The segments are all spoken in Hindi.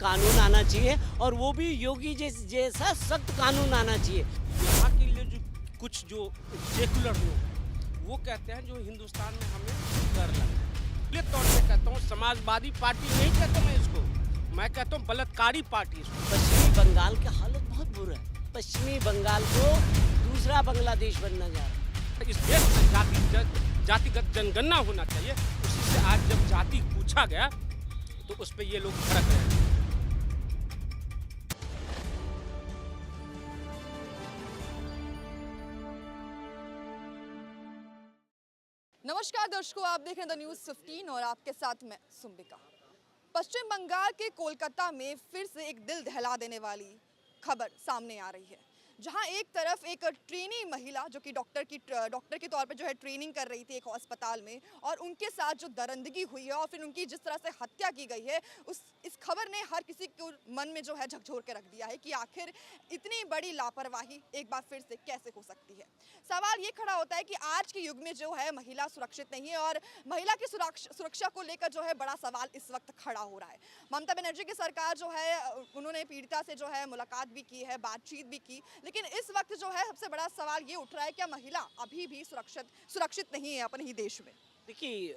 कानून आना चाहिए और वो भी योगी जैसा सख्त कानून आना चाहिए। यहाँ के लिए जो कुछ जो सेकुलर लोग वो कहते हैं जो हिंदुस्तान में हमें डर लगता है। ये तौर पे कहता हूँ समाजवादी पार्टी नहीं कहता मैं इसको, मैं कहता हूँ बलात्कारी पार्टी इसको। पश्चिमी बंगाल की हालत बहुत बुरा है। पश्चिमी बंगाल को दूसरा बांग्लादेश बनना जा रहा है। इस देश में जातिगत जनगणना होना चाहिए। उसी से आज जब जाति पूछा गया तो उस पर ये लोग भड़क रहे हैं। नमस्कार दर्शकों, आप देख रहे हैं द न्यूज़ 15 और आपके साथ मैं सुम्बिका। पश्चिम बंगाल के कोलकाता में फिर से एक दिल दहला देने वाली खबर सामने आ रही है, जहां एक तरफ एक ट्रेनी महिला जो कि डॉक्टर के तौर पे जो है ट्रेनिंग कर रही थी एक अस्पताल में, और उनके साथ जो दरिंदगी हुई है और फिर उनकी जिस तरह से हत्या की गई है, इस खबर ने हर किसी को मन में जो है झकझोर के रख दिया है कि आखिर इतनी बड़ी लापरवाही एक बार फिर से कैसे हो सकती है। सवाल ये खड़ा होता है कि आज के युग में जो है महिला सुरक्षित नहीं है और महिला की सुरक्षा को लेकर जो है बड़ा सवाल इस वक्त खड़ा हो रहा है। ममता बनर्जी की सरकार जो है उन्होंने पीड़िता से जो है मुलाकात भी की है, बातचीत भी की, लेकिन इस वक्त जो है सबसे बड़ा सवाल ये उठ रहा है क्या महिला अभी भी सुरक्षित नहीं है अपने ही देश में। देखिए,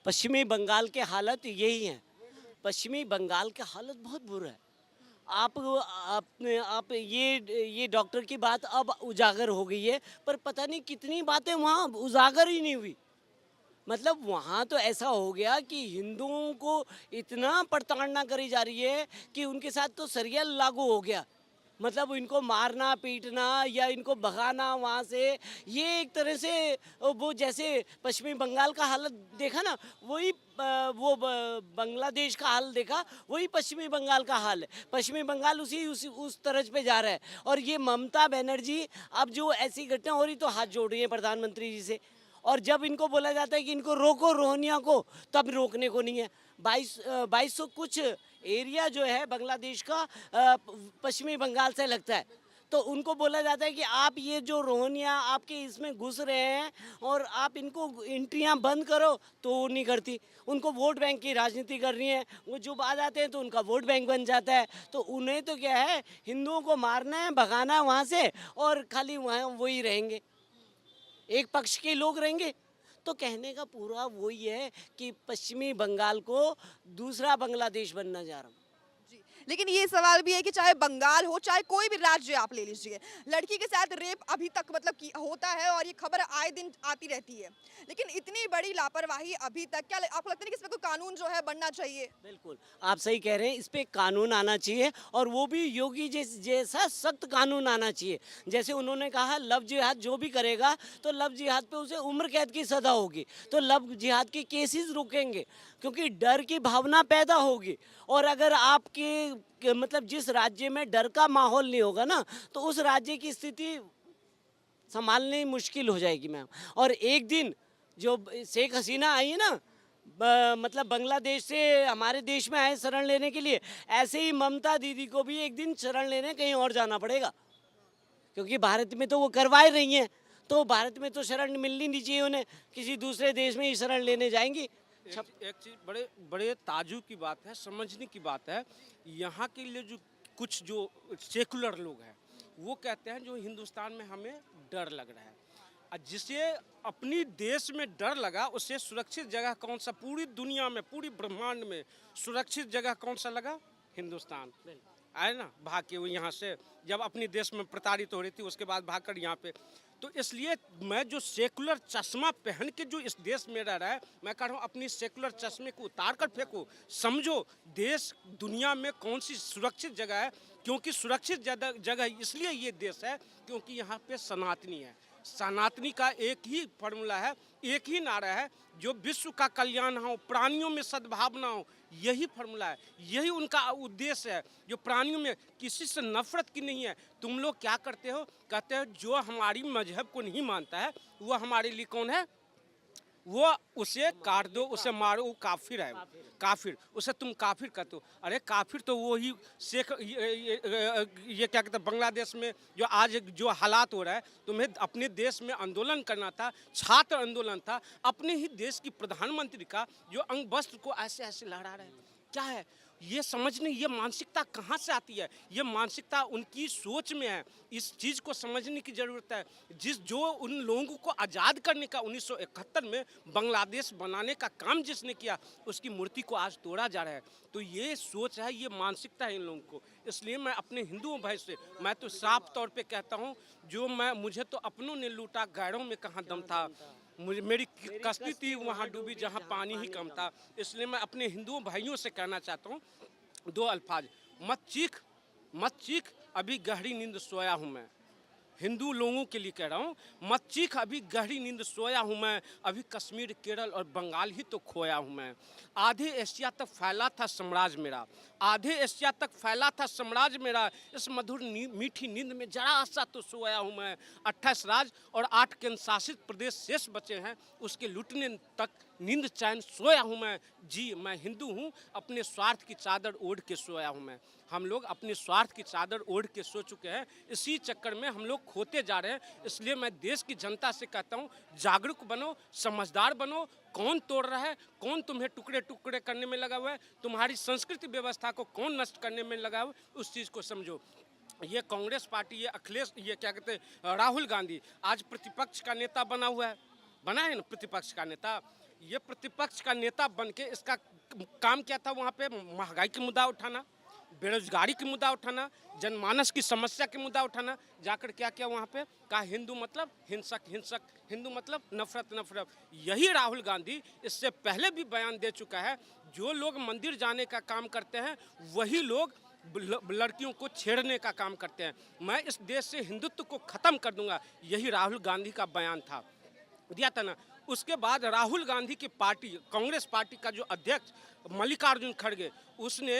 पश्चिमी बंगाल के हालत यही है। पश्चिमी बंगाल के हालत बहुत बुरा है। आप ये डॉक्टर की बात अब उजागर हो गई है, पर पता नहीं कितनी बातें वहाँ उजागर ही नहीं हुई। मतलब वहाँ तो ऐसा हो गया कि हिंदुओं को इतना प्रताड़ना करी जा रही है कि उनके साथ तो शरिया लागू हो गया। मतलब इनको मारना पीटना या इनको भगाना वहाँ से, ये एक तरह से वो जैसे पश्चिमी बंगाल का हालत देखा ना, वही वो बांग्लादेश का हाल देखा, वही पश्चिमी बंगाल का हाल है। पश्चिमी बंगाल उस तरज पे जा रहा है। और ये ममता बनर्जी अब जो ऐसी घटना हो रही तो हाथ जोड़ रही है प्रधानमंत्री जी से, और जब इनको बोला जाता है कि इनको रोको रोहिंग्या को, तब रोकने को नहीं है। 2200 कुछ एरिया जो है बांग्लादेश का पश्चिमी बंगाल से लगता है, तो उनको बोला जाता है कि आप ये जो रोहिंग्या आपके इसमें घुस रहे हैं और आप इनको एंट्रियां बंद करो, तो वो नहीं करती। उनको वोट बैंक की राजनीति कर रही है। वो जब आ जाते हैं तो उनका वोट बैंक बन जाता है। तो उन्हें तो क्या है, हिंदुओं को मारना है, भगाना है वहाँ से, और खाली वहाँ वही रहेंगे, एक पक्ष के लोग रहेंगे। तो कहने का पूरा वही है कि पश्चिमी बंगाल को दूसरा बांग्लादेश बनना जा रहा हूँ। जी, लेकिन ये सवाल भी है कि चाहे बंगाल हो चाहे कोई भी राज्य आप ले लीजिए, लड़की के साथ रेप अभी तक मतलब कि होता है और ये खबर आए दिन आती रहती है, लेकिन इतनी बड़ी लापरवाही अभी तक, क्या आपको लगता है कि इस पे कोई कानून जो है बनना चाहिए? बिल्कुल, आप सही कह रहे हैं, इस पे कानून आना चाहिए और वो भी योगी जैसा सख्त कानून आना चाहिए। जैसे उन्होंने कहा लव जिहाद जो भी करेगा तो लव जिहाद पे उसे उम्र कैद की सज़ा होगी, तो लव जिहाद के केसेस रुकेंगे, क्योंकि डर की भावना पैदा होगी। और अगर आपके मतलब जिस राज्य में डर का माहौल नहीं होगा ना, तो उस राज्य की स्थिति संभालनी मुश्किल हो जाएगी मैम। और एक दिन जो शेख हसीना आई है ना, मतलब बांग्लादेश से हमारे देश में आए शरण लेने के लिए, ऐसे ही ममता दीदी को भी एक दिन शरण लेने कहीं और जाना पड़ेगा, क्योंकि भारत में तो वो करवाए रही हैं, तो भारत में तो शरण मिलनी नहीं चाहिए उन्हें, किसी दूसरे देश में ही शरण लेने जाएंगी। एक चीज़ बड़े बड़े ताजुब की बात है, समझने की बात है। यहाँ के लिए जो कुछ जो सेकुलर लोग हैं वो कहते हैं जो हिंदुस्तान में हमें डर लग रहा है, और जिसे अपनी देश में डर लगा उसे सुरक्षित जगह कौन सा, पूरी दुनिया में पूरी ब्रह्मांड में सुरक्षित जगह कौन सा लगा? हिंदुस्तान। आए ना भाग के वो यहाँ से, जब अपने देश में प्रताड़ित हो रही थी उसके बाद भाग कर यहाँ पे। तो इसलिए मैं जो सेकुलर चश्मा पहन के जो इस देश में रह रहा है, मैं कह रहा हूँ अपनी सेकुलर चश्मे को उतार कर फेंको, समझो देश दुनिया में कौन सी सुरक्षित जगह है। क्योंकि सुरक्षित जगह इसलिए ये देश है क्योंकि यहाँ पे सनातनी है। सनातनी का एक ही फॉर्मूला है, एक ही नारा है, जो विश्व का कल्याण हो, प्राणियों में सद्भावना हो, यही फॉर्मूला है, यही उनका उद्देश्य है, जो प्राणियों में किसी से नफरत की नहीं है। तुम लोग क्या करते हो, कहते हो जो हमारी मजहब को नहीं मानता है वो हमारे लिए कौन है, वो उसे काट दो, उसे मारो, वो काफिर है, काफिर, उसे तुम काफिर कहते हो। अरे काफिर तो वो ही शेख ये क्या कहते हैं, बांग्लादेश में जो आज जो हालात हो रहा है, तुम्हें अपने देश में आंदोलन करना था, छात्र आंदोलन था, अपने ही देश की प्रधानमंत्री का जो अंग वस्त्र को ऐसे ऐसे लहरा रहे हैं, क्या है ये समझने, ये मानसिकता कहाँ से आती है? ये मानसिकता उनकी सोच में है। इस चीज़ को समझने की ज़रूरत है। जो उन लोगों को आज़ाद करने का 1971 में बांग्लादेश बनाने का काम जिसने किया, उसकी मूर्ति को आज तोड़ा जा रहा है। तो ये सोच है, ये मानसिकता है इन लोगों को। इसलिए मैं अपने हिंदुओं भाई से मैं तो साफ तौर पे कहता हूँ, मुझे तो अपनों ने लूटा, गैरों में कहाँ दम था। मेरी कश्ती थी वहाँ डूबी जहाँ पानी ही कम था। इसलिए मैं अपने हिंदुओं भाइयों से कहना चाहता हूँ 2 अल्फाज, मत चीख, अभी गहरी नींद सोया हूँ मैं। हिंदू लोगों के लिए कह रहा हूँ, मत चीख, अभी गहरी नींद सोया हूँ मैं। अभी कश्मीर, केरल और बंगाल ही तो खोया हूँ मैं। आधे एशिया तक फैला था साम्राज्य मेरा, आधे एशिया तक फैला था साम्राज्य मेरा। इस मधुर मीठी नींद में जरा सा तो सोया हूँ मैं। 28 राज्य और 8 केंद्र शासित प्रदेश शेष बचे हैं, उसके लुटने तक नींद चैन सोया हूँ मैं। जी मैं हिंदू हूँ, अपने स्वार्थ की चादर ओढ़ के सोया हूँ मैं। हम लोग अपने स्वार्थ की चादर ओढ़ के सो चुके हैं, इसी चक्कर में हम लोग खोते जा रहे हैं। इसलिए मैं देश की जनता से कहता हूँ, जागरूक बनो, समझदार बनो। कौन तोड़ रहा है, कौन तुम्हें टुकड़े टुकड़े करने में लगा हुआ है, तुम्हारी संस्कृति व्यवस्था को कौन नष्ट करने में लगा हुआ है, उस चीज़ को समझो। ये कांग्रेस पार्टी, ये अखिलेश, ये क्या कहते हैं, राहुल गांधी आज प्रतिपक्ष का नेता बना हुआ है, बना है ना प्रतिपक्ष का नेता। ये प्रतिपक्ष का नेता बन के इसका काम क्या था? वहाँ पे महंगाई की मुद्दा उठाना, बेरोजगारी की मुद्दा उठाना, जनमानस की समस्या के मुद्दा उठाना। जाकर क्या किया वहाँ पे? कहा हिंदू मतलब हिंसक, हिंदू मतलब नफरत। यही राहुल गांधी इससे पहले भी बयान दे चुका है, जो लोग मंदिर जाने का काम करते हैं वही लोग लड़कियों को छेड़ने का काम करते हैं। मैं इस देश से हिंदुत्व को खत्म कर दूंगा, यही राहुल गांधी का बयान था, दिया था ना। उसके बाद राहुल गांधी की पार्टी, कांग्रेस पार्टी का जो अध्यक्ष मल्लिकार्जुन खड़गे, उसने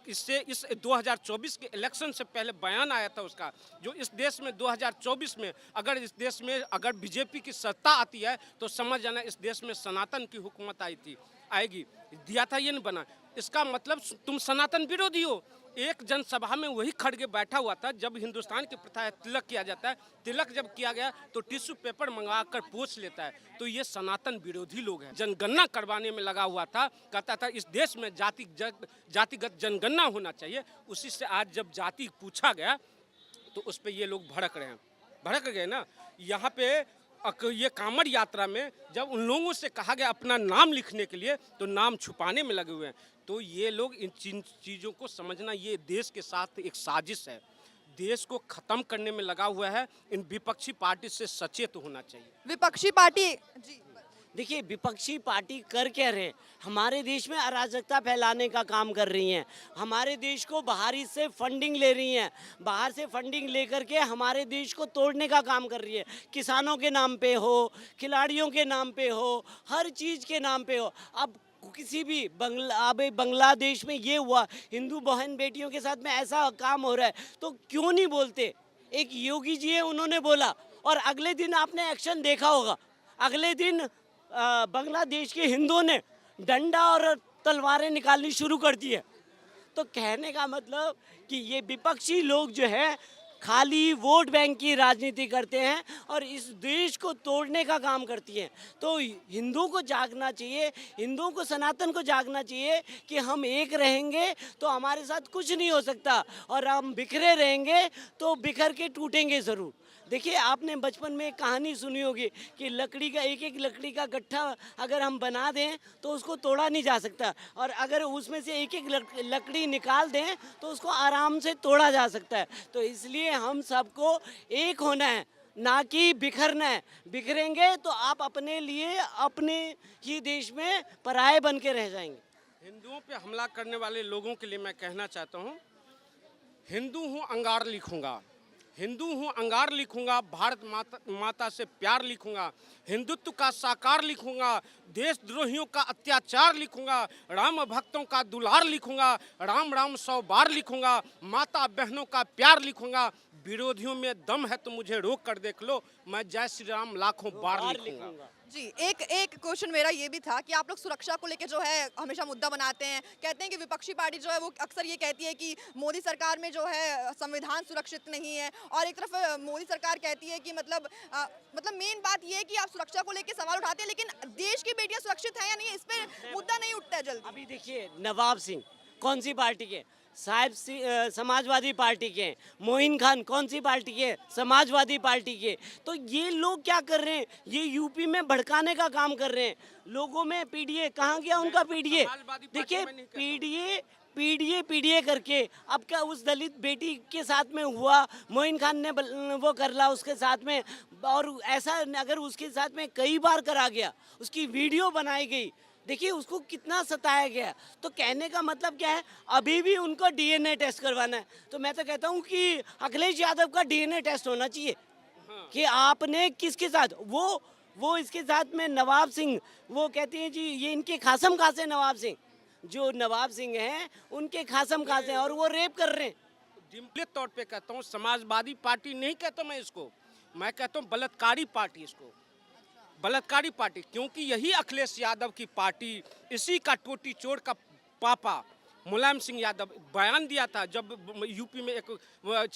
इस 2024 के इलेक्शन से पहले बयान आया था उसका, जो इस देश में 2024 में अगर बीजेपी की सत्ता आती है तो समझ जाना इस देश में सनातन की हुकूमत आएगी। दिया था, ये नहीं बना। इसका मतलब तुम सनातन विरोधी हो। एक जनसभा में वही खड़गे बैठा हुआ था, जब हिंदुस्तान की प्रथा है तिलक किया जाता है, तिलक जब किया गया तो टिश्यू पेपर मंगा कर पोंछ लेता है। तो ये सनातन विरोधी लोग हैं। जनगणना करवाने में लगा हुआ था, कहता था इस देश में जातिगत जनगणना होना चाहिए। उसी से आज जब जाति पूछा गया तो उस पर ये लोग भड़क गए ना। यहाँ पे ये कांवड़ यात्रा में जब उन लोगों से कहा गया अपना नाम लिखने के लिए, तो नाम छुपाने में लगे हुए हैं। तो ये लोग इन चीज़ों को समझना, ये देश के साथ एक साजिश है, देश को खत्म करने में लगा हुआ है। इन विपक्षी पार्टी से सचेत होना चाहिए। विपक्षी पार्टी जी, देखिए विपक्षी पार्टी कर क्या रहे, हमारे देश में अराजकता फैलाने का काम कर रही हैं। हमारे देश को बाहरी से फंडिंग ले रही हैं, बाहर से फंडिंग लेकर के हमारे देश को तोड़ने का काम कर रही है। किसानों के नाम पे हो, खिलाड़ियों के नाम पे हो, हर चीज़ के नाम पे हो। अब किसी भी बांग्लादेश में ये हुआ, हिंदू बहन बेटियों के साथ में ऐसा काम हो रहा है, तो क्यों नहीं बोलते? एक योगी जी है, उन्होंने बोला, और अगले दिन आपने एक्शन देखा होगा। अगले दिन बांग्लादेश के हिंदुओं ने डंडा और तलवारें निकालनी शुरू कर दी है। तो कहने का मतलब कि ये विपक्षी लोग जो है खाली वोट बैंक की राजनीति करते हैं और इस देश को तोड़ने का काम करती हैं। तो हिंदुओं को जागना चाहिए, हिंदुओं को, सनातन को जागना चाहिए कि हम एक रहेंगे तो हमारे साथ कुछ नहीं हो सकता, और हम बिखरे रहेंगे तो बिखर के टूटेंगे ज़रूर। देखिए आपने बचपन में एक कहानी सुनी होगी कि लकड़ी का एक लकड़ी का गट्ठा अगर हम बना दें तो उसको तोड़ा नहीं जा सकता, और अगर उसमें से एक लकड़ी निकाल दें तो उसको आराम से तोड़ा जा सकता है। तो इसलिए हम सबको एक होना है, ना कि बिखरना है। बिखरेंगे तो आप अपने लिए अपने ही देश में पराये बन के रह जाएंगे। हिंदुओं पे हमला करने वाले लोगों के लिए मैं कहना चाहता हूँ, हिंदू हूँ अंगार लिखूंगा, हिंदू हूँ अंगार लिखूंगा, भारत माता से प्यार लिखूंगा, हिंदुत्व का साकार लिखूंगा, देशद्रोहियों का अत्याचार लिखूंगा, राम भक्तों का दुलार लिखूंगा, राम राम 100 बार लिखूंगा, माता बहनों का प्यार लिखूंगा। विरोधियों में दम है तो मुझे रोक कर देख लो, मैं जय श्री राम लाखों बार लिखूंगा। जी, एक क्वेश्चन मेरा ये भी था कि आप लोग सुरक्षा को लेके जो है हमेशा मुद्दा बनाते हैं, कहते हैं कि विपक्षी पार्टी जो है वो अक्सर ये कहती है कि मोदी सरकार में जो है संविधान सुरक्षित नहीं है, और एक तरफ मोदी सरकार कहती है कि मतलब मेन बात ये है कि आप सुरक्षा को लेके सवाल उठाते हैं, लेकिन देश की बेटियां सुरक्षित है या नहीं, इस पर मुद्दा नहीं उठता है जल्दी। अभी देखिए नवाब सिंह कौन सी पार्टी के? साहिब समाजवादी पार्टी के हैं। मोइन खान कौन सी पार्टी के? समाजवादी पार्टी के। तो ये लोग क्या कर रहे हैं? ये यूपी में भड़काने का काम कर रहे हैं लोगों में। पीडीए कहाँ गया उनका? पीडीए समाजवादी पार्टी देखिए, में नहीं कहता हूं। पीडीए करके अब क्या उस दलित बेटी के साथ में हुआ? मोइन खान ने वो कर ला उसके साथ में, और ऐसा अगर उसके साथ में कई बार करा गया, उसकी वीडियो बनाई गई, देखिए उसको कितना सताया गया। तो कहने का मतलब क्या है? अभी भी उनको डीएनए टेस्ट करवाना है। तो मैं तो कहता हूँ कि अखिलेश यादव का डीएनए टेस्ट होना चाहिए कि आपने किसके साथ, वो इसके साथ में नवाब सिंह, वो कहती हैं जी ये इनके खासम खासे नवाब सिंह, जो नवाब सिंह हैं उनके खासम खासे हैं, और वो रेप कर रहे हैं। डिम्पलित तौर पे कहता हूँ, समाजवादी पार्टी नहीं कहता मैं इसको, मैं कहता हूँ बलात्कारी पार्टी इसको, बलात्कारी पार्टी। क्योंकि यही अखिलेश यादव की पार्टी, इसी का टोटी चोर का पापा मुलायम सिंह यादव बयान दिया था जब यूपी में एक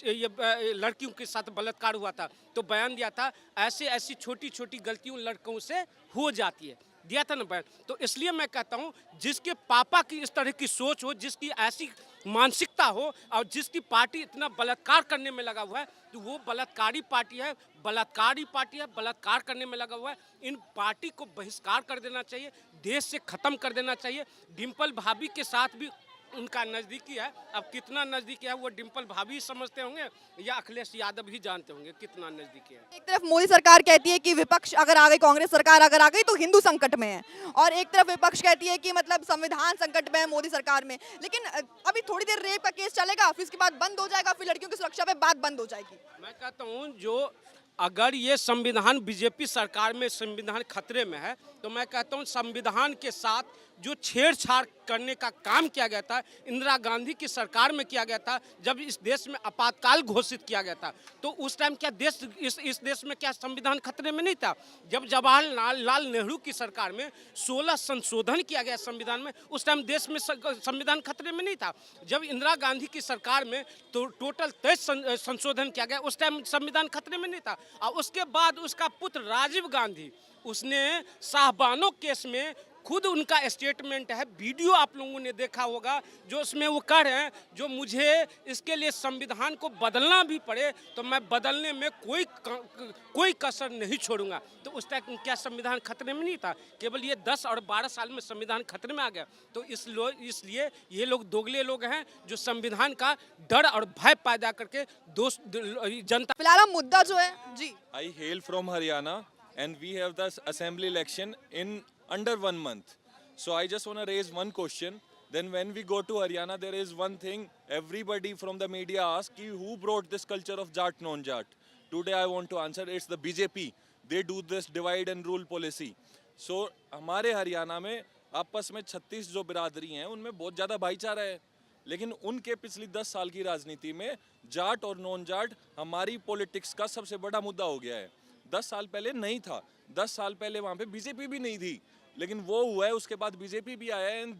ये लड़कियों के साथ बलात्कार हुआ था, तो बयान दिया था ऐसे ऐसी छोटी छोटी गलतियों लड़कों से हो जाती है, दिया था ना बयान। तो इसलिए मैं कहता हूँ जिसके पापा की इस तरह की सोच हो, जिसकी ऐसी मानसिकता हो, और जिसकी पार्टी इतना बलात्कार करने में लगा हुआ है, तो वो बलात्कारी पार्टी है, बलात्कारी पार्टी है, बलात्कार करने में लगा हुआ है। इन पार्टी को बहिष्कार कर देना चाहिए, देश से खत्म कर देना चाहिए। डिम्पल भाभी के साथ भी उनका नज़दीकी है, अब कितना नज़दीकी है वो डिम्पल भाभी समझते होंगे या अखिलेश यादव ही जानते होंगे कितना नज़दीकी है। एक तरफ मोदी सरकार कहती है कि विपक्ष अगर आ गई, कांग्रेस सरकार अगर आ गई तो हिंदू संकट में है, और एक तरफ विपक्ष कहती है कि मतलब संविधान संकट में है मोदी सरकार में। लेकिन अभी थोड़ी देर रेप का केस चलेगा, फिर उसके बाद बंद हो जाएगा, फिर लड़कियों की सुरक्षा पे बात बंद हो जाएगी। मैं कहता हूँ जो अगर ये संविधान बीजेपी सरकार में संविधान खतरे में है, तो मैं कहता हूँ संविधान के साथ जो छेड़छाड़ करने का काम किया गया था इंदिरा गांधी की सरकार में किया गया था, जब इस देश में आपातकाल घोषित किया गया था, तो उस टाइम क्या देश इस देश में क्या संविधान खतरे में नहीं था? जब जवाहरलाल नेहरू की सरकार में 16 संशोधन किया गया संविधान में, उस टाइम देश में संविधान खतरे में नहीं था। जब इंदिरा गांधी की सरकार में तो टोटल 23 संशोधन किया गया, उस टाइम संविधान खतरे में नहीं था। और उसके बाद उसका पुत्र राजीव गांधी, उसने शाहबानो केस में खुद उनका स्टेटमेंट है, वीडियो आप लोगों ने देखा होगा, जो उसमें वो कह रहे हैं जो मुझे इसके लिए संविधान को बदलना भी पड़े तो मैं बदलने में कोई कसर नहीं छोड़ूंगा। तो उस टाइम क्या संविधान खतरे में नहीं था? केवल ये 10 और 12 साल में संविधान खतरे में आ गया। तो इसलिए ये लोग दोगले लोग हैं जो संविधान का डर और भय पैदा करके जनता। फिलहाल हम मुद्दा जो है जी, I hail from Haryana and we have the assembly election in under 1 month. So I just want to raise one question. Then when we go to Haryana, there is one thing everybody from the media asks, who brought this culture of Jat non-Jat? Today I want to answer, it's the BJP. They do this divide and rule policy. So हमारे हरियाणा में आपस में 36 जो बिरादरी हैं उनमें बहुत ज़्यादा भाईचारा है, लेकिन उनके पिछली 10 साल की राजनीति में जाट और नॉन जाट हमारी पॉलिटिक्स का सबसे बड़ा मुद्दा हो गया है। 10 साल पहले नहीं था, 10 साल पहले वहाँ पे बीजेपी भी नहीं थी, लेकिन वो हुआ है, उसके बाद बीजेपी भी आया है। And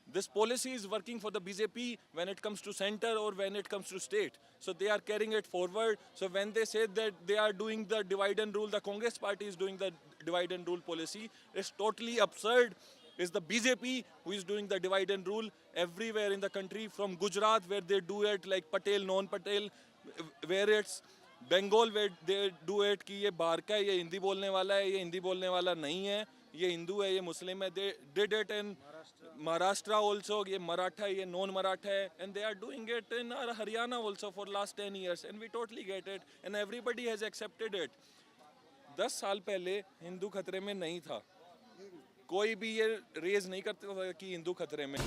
this policy is working for the BJP when it comes to center or when it comes to state. So they are carrying it forward. So when they say that they are doing the divide and rule, the Congress party is doing the divide and rule policy, it's totally absurd. It's the BJP who is doing the divide and rule everywhere in the country, from Gujarat where they do it like Patel, non-Patel, where it's Bengal where they do it कि ये बाहर का है, ये हिंदी बोलने वाला है, ये हिंदी बोलने वाला नहीं है, ये हिंदू है, ये मुस्लिम है. They did it in Maharashtra also, ये मराठा है, ये नॉन मराठा है, and they are doing it in our Haryana also for last 10 years, and we totally get it, and everybody has accepted it. 10 साल पहले हिंदू खतरे में नहीं था, कोई भी ये रेज नहीं करता था कि हिंदू खतरे में.